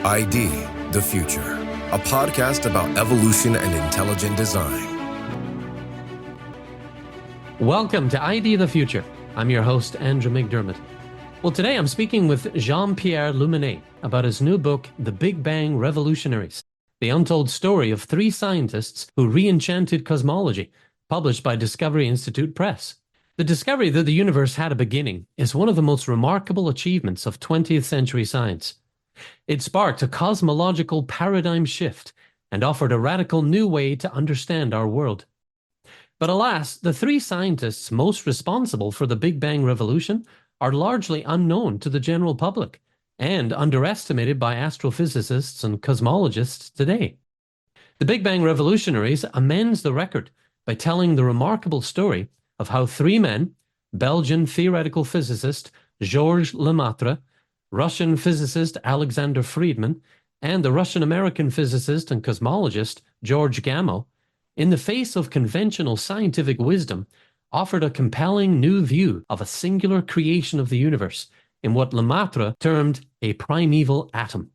ID the Future, a podcast about evolution and intelligent design. Welcome to ID the Future. I'm your host, Andrew McDiarmid. Well, today I'm speaking with Jean-Pierre Luminet about his new book, The Big Bang Revolutionaries, the untold story of three scientists who re-enchanted cosmology, published by Discovery Institute Press. The discovery that the universe had a beginning is one of the most remarkable achievements of 20th century science. It sparked a cosmological paradigm shift and offered a radical new way to understand our world. But alas, the three scientists most responsible for the Big Bang Revolution are largely unknown to the general public and underestimated by astrophysicists and cosmologists today. The Big Bang Revolutionaries amends the record by telling the remarkable story of how three men, Belgian theoretical physicist Georges Lemaitre, Russian physicist Alexander Friedmann, and the Russian-American physicist and cosmologist George Gamow, in the face of conventional scientific wisdom, offered a compelling new view of a singular creation of the universe in what Lemaitre termed a primeval atom.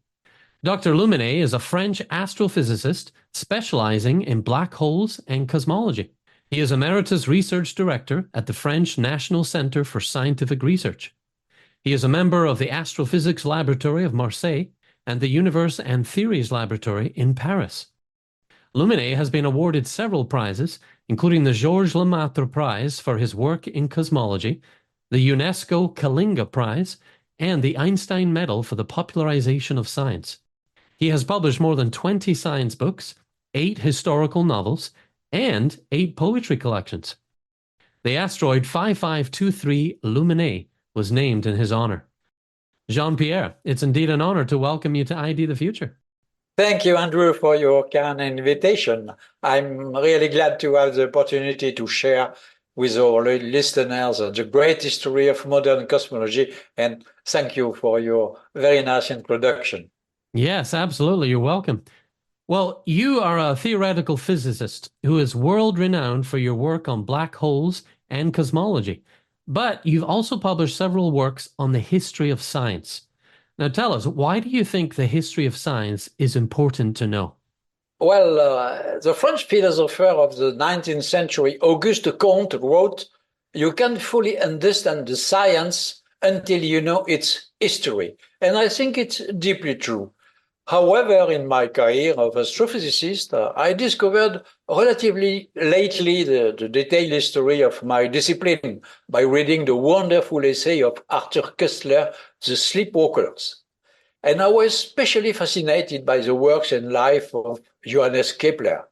Dr. Luminet is a French astrophysicist specializing in black holes and cosmology. He is Emeritus Research Director at the French National Center for Scientific Research. He is a member of the Astrophysics Laboratory of Marseille and the Universe and Theories Laboratory in Paris. Luminet has been awarded several prizes, including the Georges Lemaitre Prize for his work in cosmology, the UNESCO Kalinga Prize, and the Einstein Medal for the popularization of science. He has published more than 20 science books, 8 historical novels, and 8 poetry collections. The asteroid 5523 Luminet was named in his honor. Jean-Pierre, it's indeed an honor to welcome you to ID the Future. Thank you, Andrew, for your kind invitation. I'm really glad to have the opportunity to share with our listeners the great history of modern cosmology, and thank you for your very nice introduction. Yes, absolutely. You're welcome. Well, you are a theoretical physicist who is world-renowned for your work on black holes and cosmology, but you've also published several works on the history of science. Now tell us, why do you think the history of science is important to know? Well, the French philosopher of the 19th century, Auguste Comte, wrote, "You can't fully understand the science until you know its history." And I think it's deeply true. However, in my career of astrophysicist, I discovered relatively lately the detailed history of my discipline by reading the wonderful essay of Arthur Koestler, The Sleepwalkers. And I was especially fascinated by the works and life of Johannes Kepler.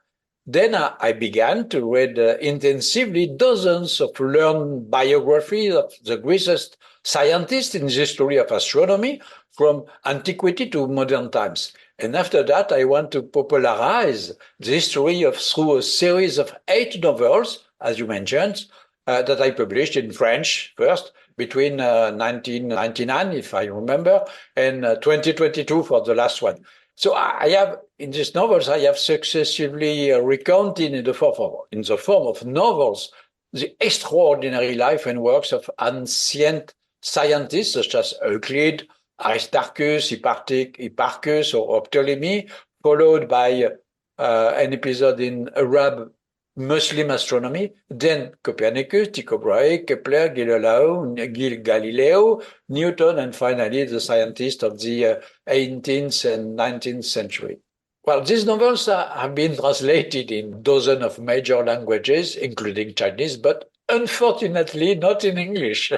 Then I began to read intensively dozens of learned biographies of the greatest scientists in the history of astronomy, from antiquity to modern times. And after that, I want to popularize the history through a series of 8 novels, as you mentioned, that I published in French first, between 1999, if I remember, and 2022 for the last one. So I have, in these novels, I have successively recounted in the form of novels, the extraordinary life and works of ancient scientists such as Euclid, Aristarchus, Hipparchus, or Ptolemy, followed by an episode in Arab Muslim astronomy, then Copernicus, Tycho Brahe, Kepler, Galileo, Newton, and finally the scientists of the 18th and 19th century. Well, these novels have been translated in dozens of major languages, including Chinese, but unfortunately not in English.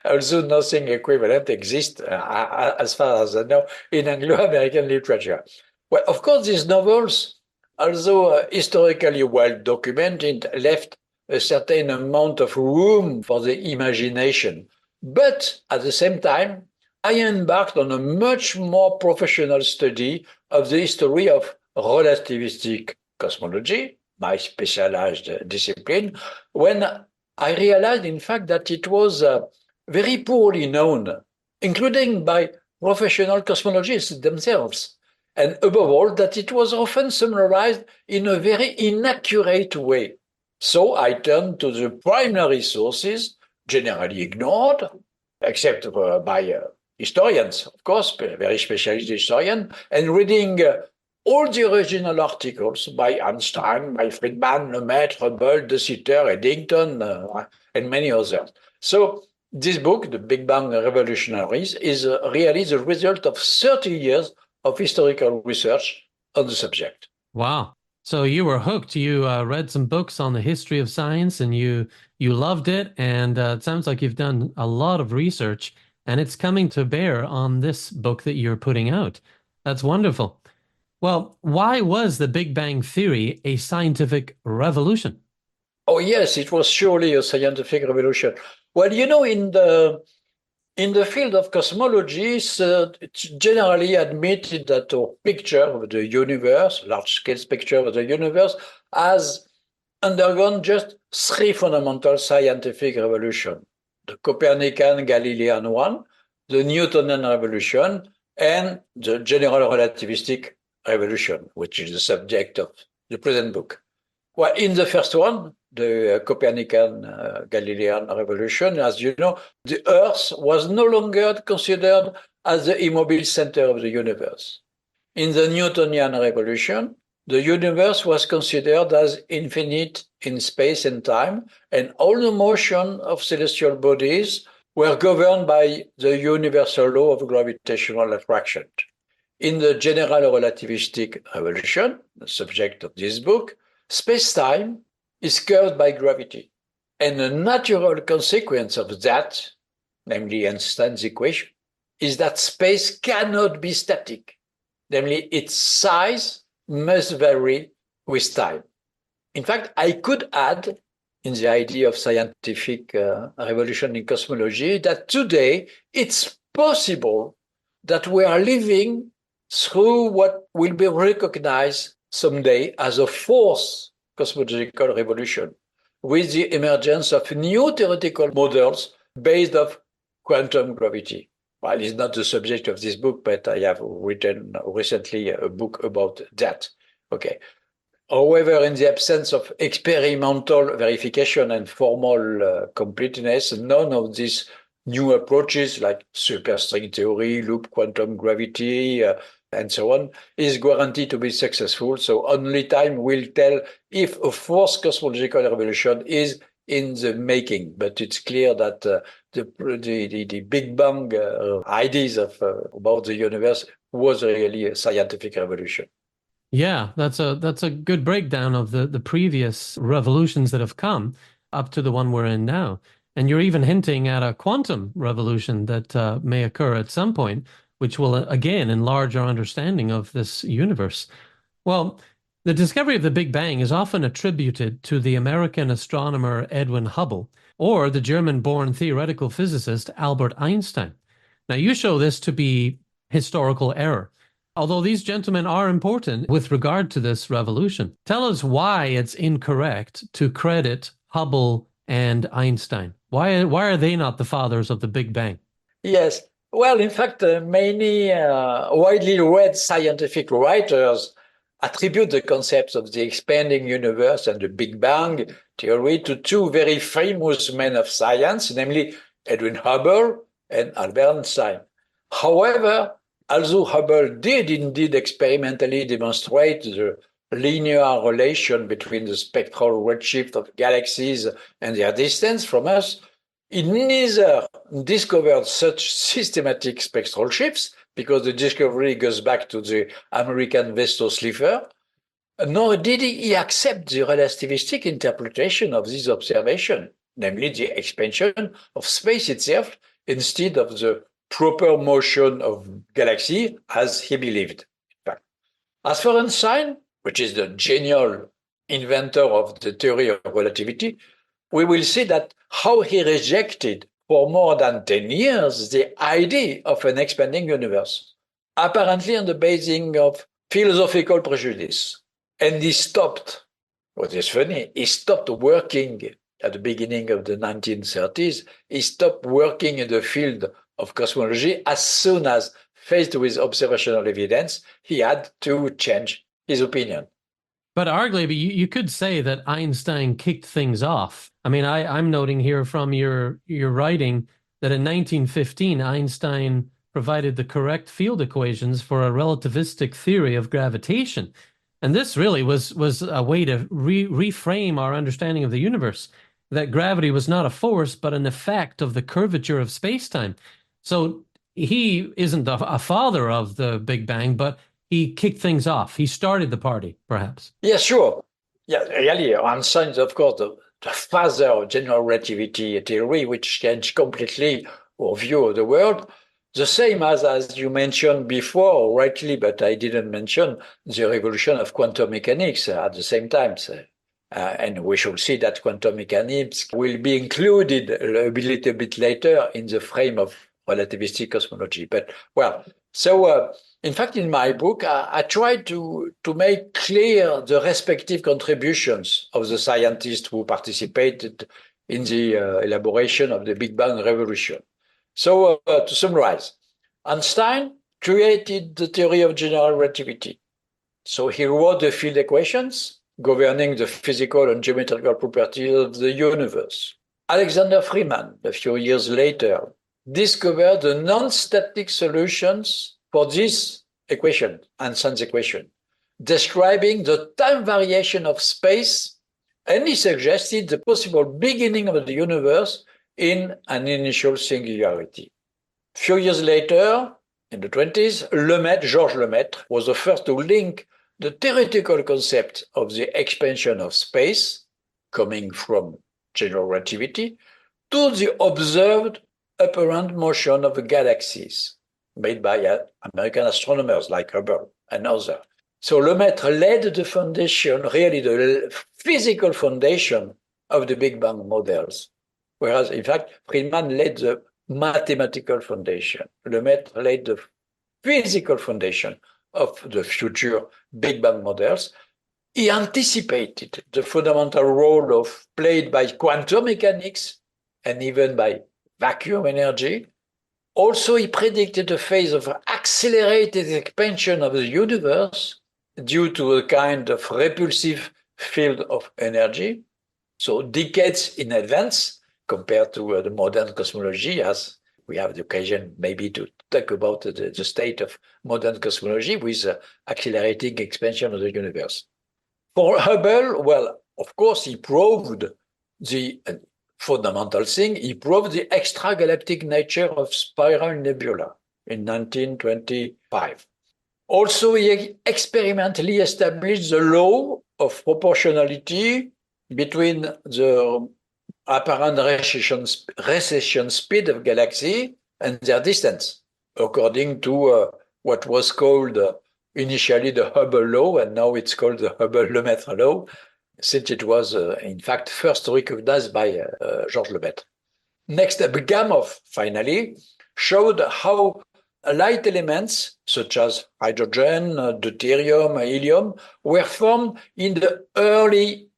Also, nothing equivalent exists, as far as I know, in Anglo-American literature. Well, of course, these novels, although historically well documented, left a certain amount of room for the imagination. But at the same time, I embarked on a much more professional study of the history of relativistic cosmology, my specialized discipline, when I realized, in fact, that it was very poorly known, including by professional cosmologists themselves. And above all, that it was often summarized in a very inaccurate way. So I turned to the primary sources, generally ignored, except by historians, of course, very specialist historian, and reading all the original articles by Einstein, by Friedman, Lemaitre, Hubble, De Sitter, Eddington, and many others. So this book, The Big Bang Revolutionaries, is really the result of 30 years of historical research on the subject. Wow. So you were hooked. You read some books on the history of science and you loved it. And it sounds like you've done a lot of research and it's coming to bear on this book that you're putting out. That's wonderful. Well, why was the Big Bang Theory a scientific revolution? Oh, yes, it was surely a scientific revolution. Well, in the field of cosmology, it's generally admitted that our picture of the universe, large-scale picture of the universe, has undergone just three fundamental scientific revolutions: the Copernican Galilean one, the Newtonian revolution, and the general relativistic revolution, which is the subject of the present book. Well, in the first one, the Copernican Galilean revolution, as you know, the Earth was no longer considered as the immobile center of the universe. In the Newtonian revolution, the universe was considered as infinite in space and time, and all the motion of celestial bodies were governed by the universal law of gravitational attraction. In the general relativistic revolution, the subject of this book, space-time is curved by gravity. And a natural consequence of that, namely Einstein's equation, is that space cannot be static. Namely, its size must vary with time. In fact, I could add, in the idea of scientific revolution in cosmology, that today it's possible that we are living through what will be recognized someday as a fourth cosmological revolution, with the emergence of new theoretical models based on quantum gravity. Well, it's not the subject of this book, but I have written recently a book about that. Okay. However, in the absence of experimental verification and formal completeness, none of these new approaches like superstring theory, loop quantum gravity, and so on, is guaranteed to be successful. So only time will tell if a fourth cosmological revolution is in the making. But it's clear that the Big Bang ideas about the universe was really a scientific revolution. Yeah, that's a good breakdown of the previous revolutions that have come up to the one we're in now. And you're even hinting at a quantum revolution that may occur at some point, which will again enlarge our understanding of this universe. Well, the discovery of the Big Bang is often attributed to the American astronomer Edwin Hubble or the German-born theoretical physicist Albert Einstein. Now, you show this to be historical error, although these gentlemen are important with regard to this revolution. Tell us why it's incorrect to credit Hubble and Einstein. Why are they not the fathers of the Big Bang? Yes. Well, in fact, many widely read scientific writers attribute the concepts of the expanding universe and the Big Bang theory to two very famous men of science, namely Edwin Hubble and Albert Einstein. However, although Hubble did indeed experimentally demonstrate the linear relation between the spectral redshift of galaxies and their distance from us, he neither discovered such systematic spectral shifts, because the discovery goes back to the American Vesto Slipher, nor did he accept the relativistic interpretation of this observation, namely the expansion of space itself instead of the proper motion of galaxy as he believed. In fact, as for Einstein, which is the genial inventor of the theory of relativity, we will see that how he rejected for more than 10 years the idea of an expanding universe, apparently on the basis of philosophical prejudice. And he stopped, what is funny, he stopped working at the beginning of the 1930s. He stopped working in the field of cosmology as soon as, faced with observational evidence, he had to change his opinion. But arguably, you could say that Einstein kicked things off. I mean, I'm noting here from your writing that in 1915, Einstein provided the correct field equations for a relativistic theory of gravitation. And this really was a way to reframe our understanding of the universe, that gravity was not a force, but an effect of the curvature of space-time. So he isn't a father of the Big Bang, but he kicked things off. He started the party, perhaps. Yeah, sure. Yeah, really, Einstein is, of course, the father of general relativity theory, which changed completely our view of the world. The same as you mentioned before, rightly, but I didn't mention the revolution of quantum mechanics at the same time. And we should see that quantum mechanics will be included a little bit later in the frame of relativistic cosmology. But, well, so in fact, in my book, I tried to make clear the respective contributions of the scientists who participated in the elaboration of the Big Bang Revolution. So to summarize, Einstein created the theory of general relativity. So he wrote the field equations governing the physical and geometrical properties of the universe. Alexander Friedman, a few years later, discovered the non-static solutions for this equation, Einstein's equation, describing the time variation of space, and he suggested the possible beginning of the universe in an initial singularity. A few years later, in the 20s, Georges Lemaitre was the first to link the theoretical concept of the expansion of space, coming from general relativity, to the observed apparent motion of galaxies made by American astronomers like Hubble and others. So Lemaitre laid the foundation, really the physical foundation of the Big Bang models. Whereas, in fact, Friedman laid the mathematical foundation. Lemaitre laid the physical foundation of the future Big Bang models. He anticipated the fundamental role played by quantum mechanics and even by vacuum energy. Also, he predicted a phase of accelerated expansion of the universe due to a kind of repulsive field of energy. So decades in advance compared to the modern cosmology, as we have the occasion maybe to talk about the state of modern cosmology with accelerating expansion of the universe. For Hubble, well, of course, he proved the fundamental thing. He proved the extragalactic nature of spiral nebula in 1925. Also, he experimentally established the law of proportionality between the apparent recession speed of galaxy and their distance, according to what was called initially the Hubble law, and now it's called the Hubble-Lemaitre law, since it was, in fact, first recognized by Georges Lemaitre. Next, Gamow, finally, showed how light elements, such as hydrogen, deuterium, helium, were formed in the early,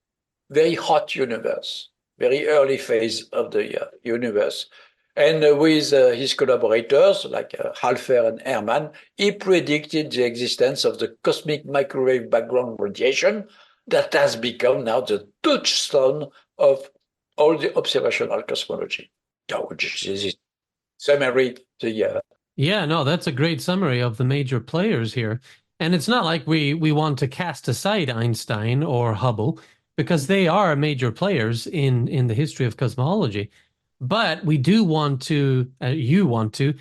very hot universe, very early phase of the universe. And with his collaborators, like Halfer and Hermann, he predicted the existence of the cosmic microwave background radiation that has become now the touchstone of all the observational cosmology. Which is summary the Yeah, no, that's a great summary of the major players here. And it's not like we want to cast aside Einstein or Hubble, because they are major players in the history of cosmology. But we do want to, you want to,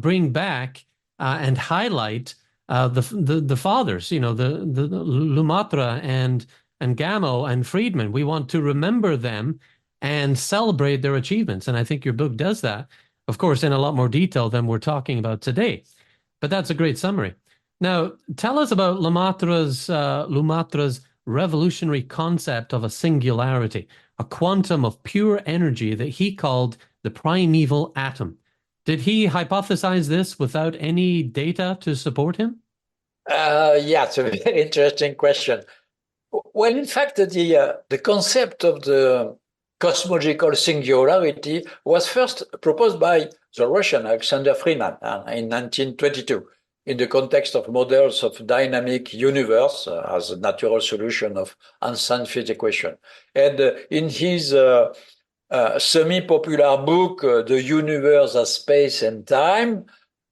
bring back and highlight the fathers, the Lemaitre and Gamow and Friedman. We want to remember them and celebrate their achievements. And I think your book does that, of course, in a lot more detail than we're talking about today. But that's a great summary. Now, tell us about Lemaitre's revolutionary concept of a singularity, a quantum of pure energy that he called the primeval atom. Did he hypothesize this without any data to support him? Yeah, it's a very interesting question. Well, in fact, the concept of the cosmological singularity was first proposed by the Russian Alexander Friedman in 1922 in the context of models of dynamic universe as a natural solution of Einstein's field equation. And in his semi-popular book, The Universe as Space and Time,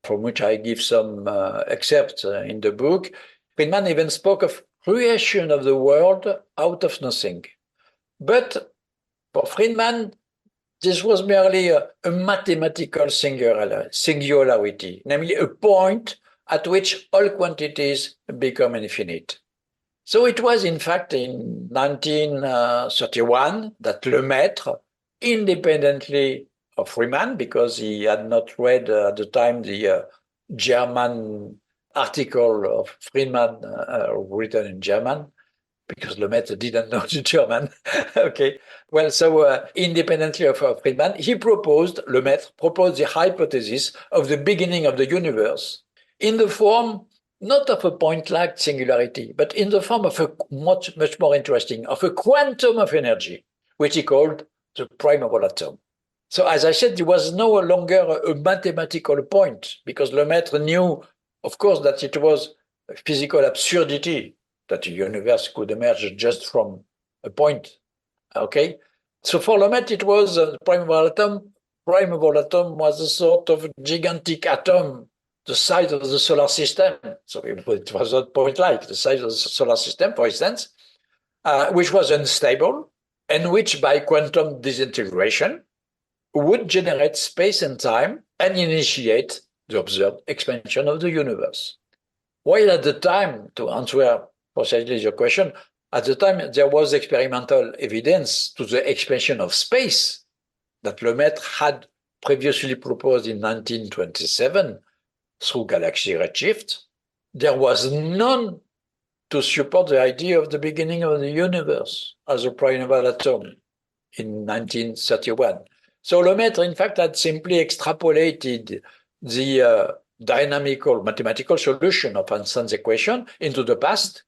from which I give some excerpts in the book. Friedman even spoke of creation of the world out of nothing. But for Friedman, this was merely a mathematical singularity, namely a point at which all quantities become infinite. So it was, in fact, in 1931 that Lemaitre, independently of Friedman, because he had not read at the time the German article of Friedman written in German, because Lemaitre didn't know the German. Okay. Well, so independently of Friedman, Lemaitre proposed the hypothesis of the beginning of the universe in the form not of a point-like singularity, but in the form of a much more interesting, of a quantum of energy, which he called the primeval atom. So as I said, it was no longer a mathematical point, because Lemaitre knew, of course, that it was a physical absurdity that the universe could emerge just from a point. Okay? So for Lemaitre, it was a primeval atom. Primeval atom was a sort of gigantic atom the size of the solar system. So it was not point-like, the size of the solar system, for instance, which was unstable and which, by quantum disintegration, would generate space and time and initiate the observed expansion of the universe. While at the time, to answer precisely your question, at the time there was experimental evidence to the expansion of space that Lemaitre had previously proposed in 1927 through galaxy redshift. There was none to support the idea of the beginning of the universe as a primeval atom in 1931. So Lemaitre, in fact, had simply extrapolated the dynamical mathematical solution of Einstein's equation into the past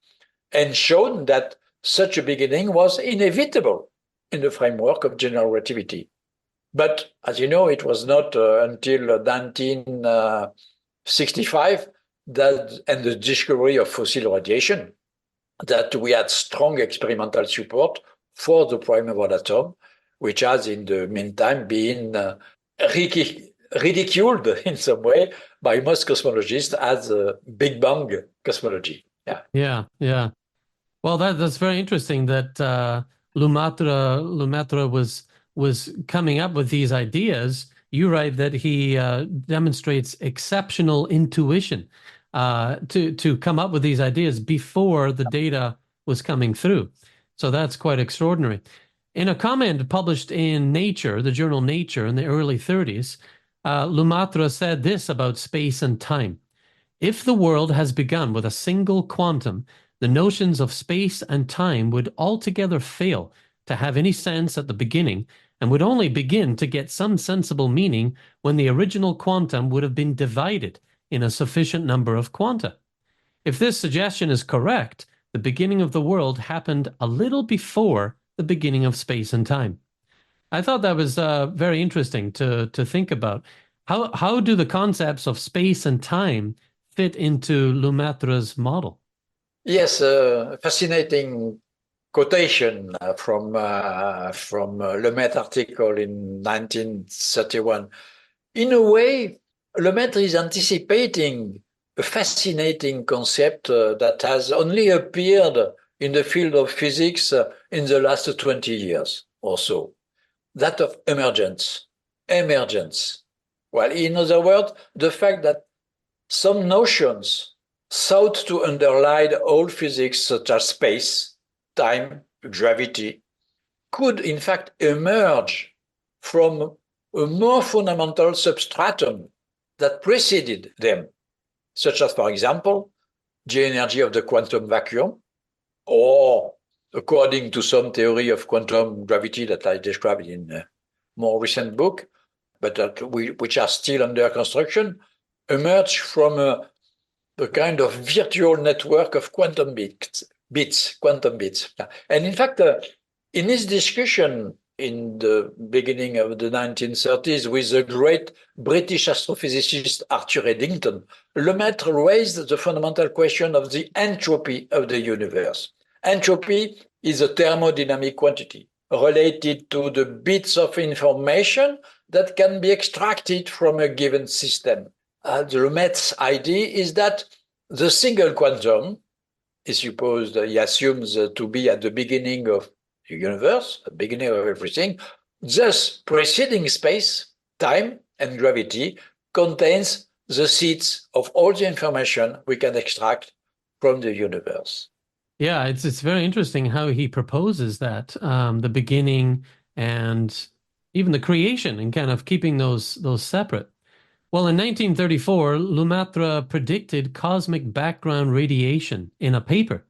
and shown that such a beginning was inevitable in the framework of general relativity. But as you know, it was not until 1965 and the discovery of fossil radiation that we had strong experimental support for the primeval atom, which has in the meantime been ridiculed in some way by most cosmologists as a Big Bang cosmology. Yeah. Well, that's very interesting that Lemaitre was coming up with these ideas. You write that he demonstrates exceptional intuition to come up with these ideas before the data was coming through. So that's quite extraordinary. In a comment published in Nature, the journal Nature, in the early 30s, Lemaitre said this about space and time. If the world has begun with a single quantum, the notions of space and time would altogether fail to have any sense at the beginning and would only begin to get some sensible meaning when the original quantum would have been divided in a sufficient number of quanta. If this suggestion is correct, the beginning of the world happened a little before the beginning of space and time. I thought that was very interesting to think about. How do the concepts of space and time fit into Lemaitre's model? Yes, fascinating quotation from Lemaitre article in 1931. In a way, Lemaitre is anticipating a fascinating concept that has only appeared in the field of physics in the last 20 years or so, that of emergence. Well, in other words, the fact that some notions sought to underlie all physics, such as space, time, gravity, could in fact emerge from a more fundamental substratum that preceded them, such as, for example, the energy of the quantum vacuum, or according to some theory of quantum gravity that I described in a more recent book, but which are still under construction, emerge from a kind of virtual network of quantum bits. And in fact, in this discussion in the beginning of the 1930s with the great British astrophysicist Arthur Eddington, Lemaitre raised the fundamental question of the entropy of the universe. Entropy is a thermodynamic quantity related to the bits of information that can be extracted from a given system. the Lumet's idea is that the single quantum is supposed, he assumes to be at the beginning of the universe, the beginning of everything, thus preceding space, time, and gravity contains the seeds of all the information we can extract from the universe. Yeah, it's very interesting how he proposes that the beginning and even the creation and kind of keeping those separate. Well, in 1934, Lemaitre predicted cosmic background radiation in a paper.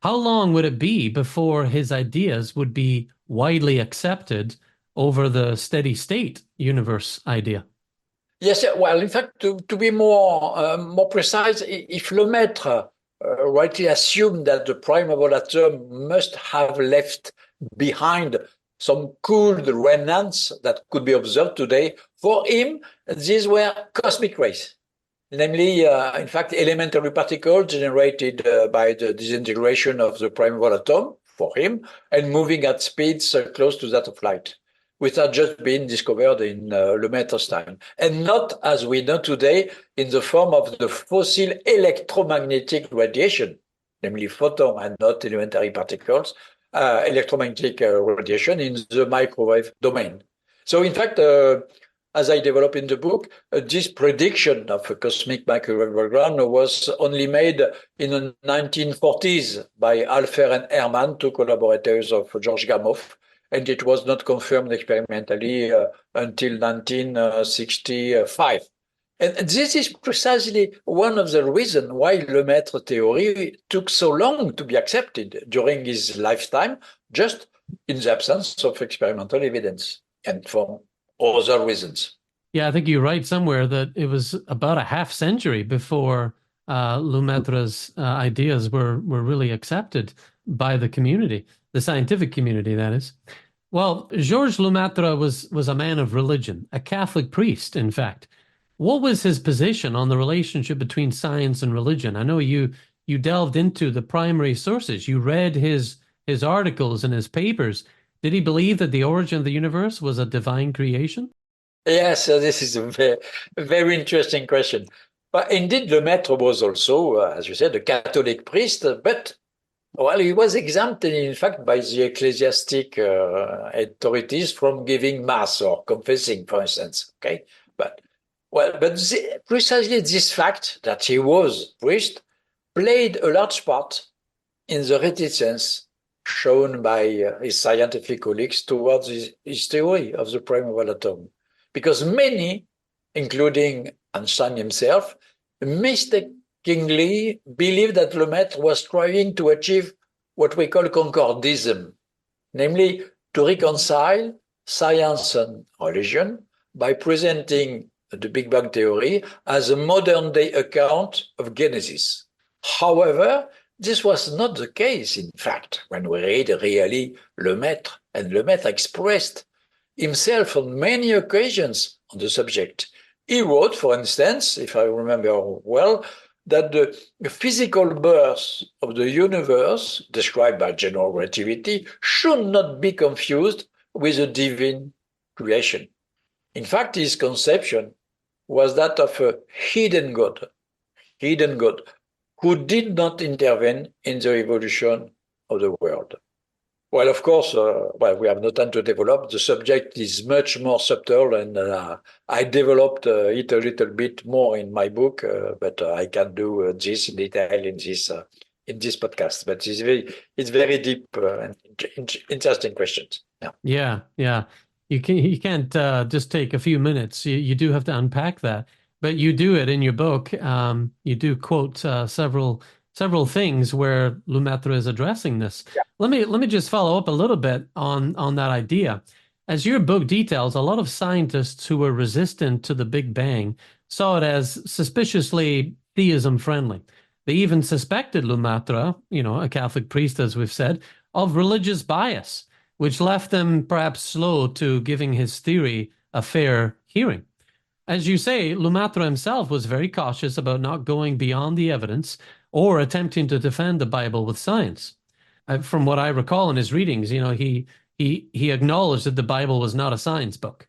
How long would it be before his ideas would be widely accepted over the steady state universe idea? Yes, well, in fact, to be more precise, if Lemaitre rightly assumed that the primordial atom must have left behind some cooled remnants that could be observed today, for him, these were cosmic rays, namely, in fact, elementary particles generated by the disintegration of the primordial atom, for him, and moving at speeds close to that of light, which had just been discovered in Lemaitre's time, and not, as we know today, in the form of the fossil electromagnetic radiation, namely photon and not elementary particles, electromagnetic radiation in the microwave domain. So, in fact, as I develop in the book, this prediction of a cosmic microwave background was only made in the 1940s by Alfer and Hermann, two collaborators of George Gamow, and it was not confirmed experimentally until 1965. And this is precisely one of the reasons why Lemaitre theory took so long to be accepted during his lifetime, just in the absence of experimental evidence and for other reasons. Yeah, I think you write somewhere that it was about a half century before Lemaitre's ideas were really accepted by the community, the scientific community, that is. Well, Georges Lemaitre was a man of religion, a Catholic priest, in fact. What was his position on the relationship between science and religion? I know you delved into the primary sources. You read his articles and his papers. Did he believe that the origin of the universe was a divine creation? Yes, this is a very interesting question. But indeed, Lemaitre was also, as you said, a Catholic priest, but well, he was exempted, in fact, by the ecclesiastic authorities from giving mass or confessing, for instance. Okay, but precisely this fact that he was priest played a large part in the reticence shown by his scientific colleagues towards his theory of the primordial atom, because many, including Einstein himself, mistakenly believed that Lemaitre was trying to achieve what we call concordism, namely to reconcile science and religion by presenting the Big Bang theory as a modern-day account of Genesis. However, this was not the case, in fact, when we read really Lemaitre, and Lemaitre expressed himself on many occasions on the subject. He wrote, for instance, if I remember well, that the physical birth of the universe, described by general relativity, should not be confused with a divine creation. In fact, his conception was that of a hidden God who did not intervene in the evolution of the world. Well, of course, we have no time to develop. The subject is much more subtle, and I developed it a little bit more in my book, but I can't do this in detail in this podcast. But it's very deep and interesting questions. Yeah. You can't just take a few minutes. You do have to unpack that, but you do it in your book. You do quote several things where Lemaitre is addressing this. Yeah. Let me just follow up a little bit on that idea. As your book details, a lot of scientists who were resistant to the Big Bang saw it as suspiciously theism friendly. They even suspected Lemaitre, a Catholic priest, as we've said, of religious bias, which left them perhaps slow to giving his theory a fair hearing. As you say, Lemaitre himself was very cautious about not going beyond the evidence or attempting to defend the Bible with science. From what I recall in his readings, he acknowledged that the Bible was not a science book,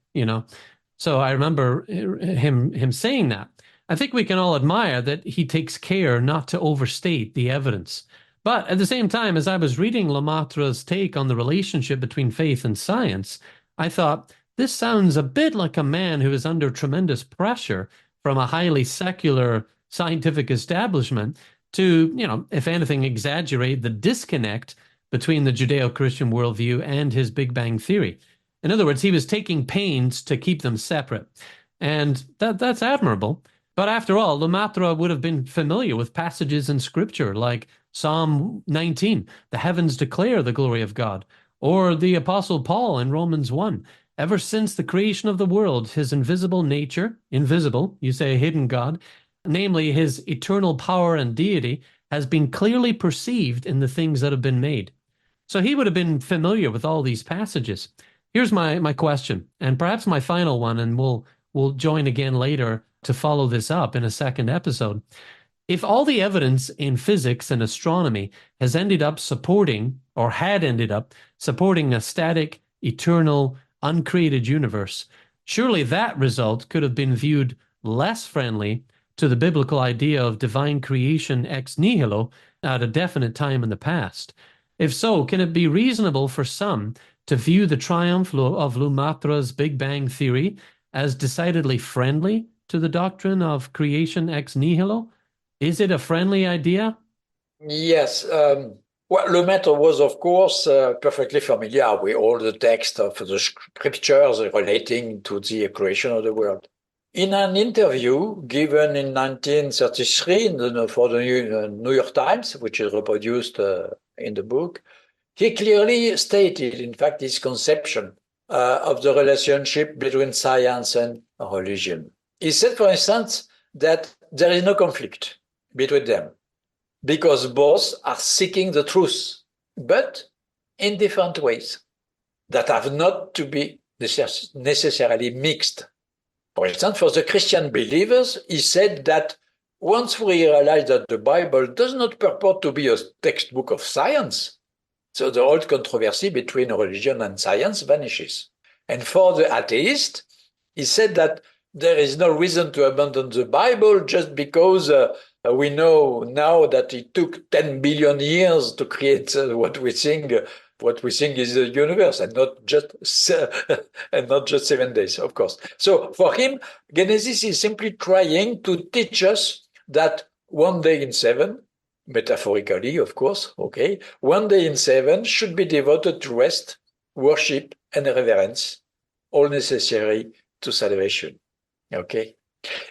So I remember him saying that. I think we can all admire that he takes care not to overstate the evidence. But at the same time, as I was reading Lemaitre's take on the relationship between faith and science, I thought, this sounds a bit like a man who is under tremendous pressure from a highly secular scientific establishment to, if anything, exaggerate the disconnect between the Judeo-Christian worldview and his Big Bang theory. In other words, he was taking pains to keep them separate. And that's admirable. But after all, Lemaitre would have been familiar with passages in Scripture like Psalm 19, the heavens declare the glory of God, or the Apostle Paul in Romans 1, ever since the creation of the world, his invisible nature, invisible, you say hidden God, namely his eternal power and deity, has been clearly perceived in the things that have been made. So he would have been familiar with all these passages. Here's my question, and perhaps my final one, and we'll join again later to follow this up in a second episode. If all the evidence in physics and astronomy has ended up supporting, or had ended up supporting, a static, eternal, uncreated universe, surely that result could have been viewed less friendly to the biblical idea of divine creation ex nihilo at a definite time in the past. If so, can it be reasonable for some to view the triumph of Lemaitre's Big Bang theory as decidedly friendly to the doctrine of creation ex nihilo? Is it a friendly idea? Yes. Well, Lemaitre was, of course, perfectly familiar with all the text of the scriptures relating to the creation of the world. In an interview given in 1933 for the New York Times, which is reproduced in the book, he clearly stated, in fact, his conception of the relationship between science and religion. He said, for instance, that there is no conflict between them because both are seeking the truth, but in different ways that have not to be necessarily mixed. For instance, for the Christian believers, he said that once we realize that the Bible does not purport to be a textbook of science, so the old controversy between religion and science vanishes. And for the atheist, he said that there is no reason to abandon the Bible just because we know now that it took 10 billion years to create what we think is the universe, and not just 7 days, of course. So for him, Genesis is simply trying to teach us that one day in 7, metaphorically, of course, okay, one day in 7 should be devoted to rest, worship, and reverence, all necessary to salvation. Okay.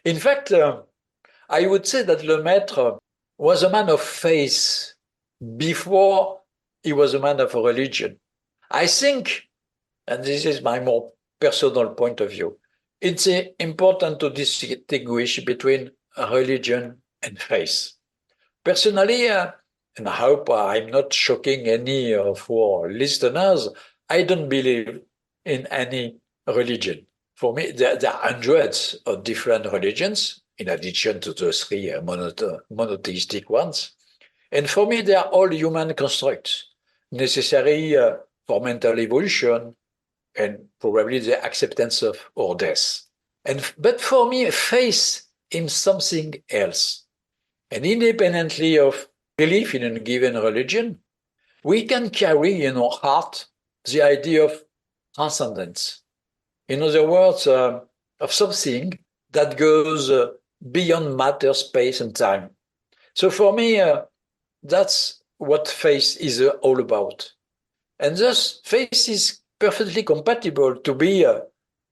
In fact, I would say that Lemaitre was a man of faith before he was a man of religion. I think, and this is my more personal point of view, it's important to distinguish between religion and faith. Personally, and I hope I'm not shocking any of our listeners, I don't believe in any religion. For me, there are hundreds of different religions, in addition to the three monotheistic ones. And for me, they are all human constructs, necessary for mental evolution and probably the acceptance of our death. But for me, faith in something else. And independently of belief in a given religion, we can carry in our heart the idea of transcendence. In other words, of something that goes beyond matter, space, and time. So for me, that's what faith is all about. And thus, faith is perfectly compatible to be an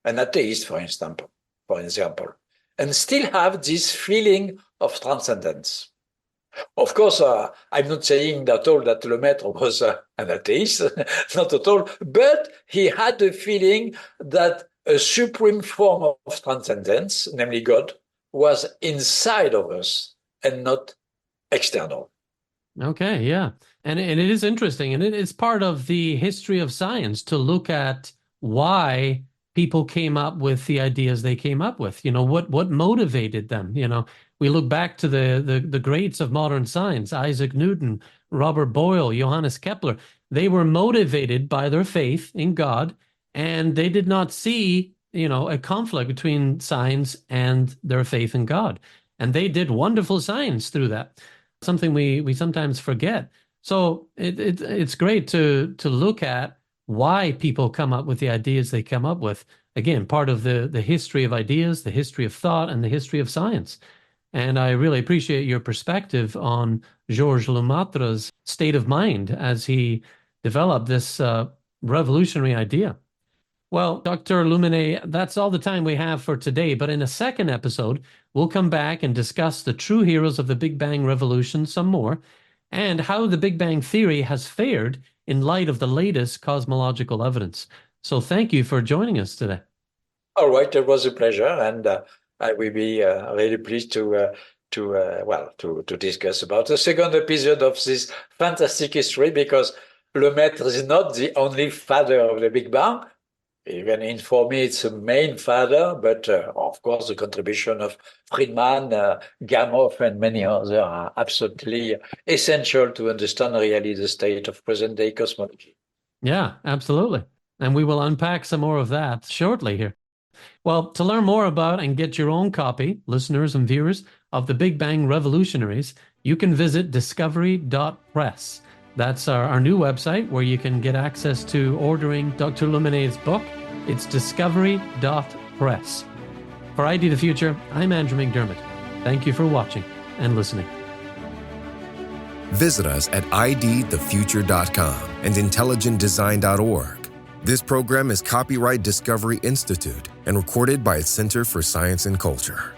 atheist, for example, and still have this feeling of transcendence. Of course, I'm not saying at all that Lemaitre was an atheist, not at all, but he had the feeling that a supreme form of transcendence, namely God, was inside of us and not external. Okay, yeah. And it is interesting, and it is part of the history of science to look at why people came up with the ideas they came up with. What motivated them? We look back to the greats of modern science, Isaac Newton, Robert Boyle, Johannes Kepler. They were motivated by their faith in God, and they did not see a conflict between science and their faith in God. And they did wonderful science through that, something we sometimes forget. So it's great to look at why people come up with the ideas they come up with. Again, part of the history of ideas, the history of thought, and the history of science. And I really appreciate your perspective on Georges Lemaitre's state of mind as he developed this revolutionary idea. Well, Dr. Luminet, that's all the time we have for today. But in a second episode, we'll come back and discuss the true heroes of the Big Bang Revolution some more, and how the Big Bang Theory has fared in light of the latest cosmological evidence. So thank you for joining us today. All right, it was a pleasure, and I will be really pleased to discuss about the second episode of this fantastic history, because Lemaitre is not the only father of the Big Bang. Even for me, it's a main father, but of course, the contribution of Friedman, Gamow, and many others are absolutely essential to understand really the state of present-day cosmology. Yeah, absolutely. And we will unpack some more of that shortly here. Well, to learn more about and get your own copy, listeners and viewers, of the Big Bang Revolutionaries, you can visit discovery.press. That's our new website where you can get access to ordering Dr. Luminet's book. It's discovery.press. For ID the Future, I'm Andrew McDiarmid. Thank you for watching and listening. Visit us at idthefuture.com and intelligentdesign.org. This program is copyright Discovery Institute and recorded by its Center for Science and Culture.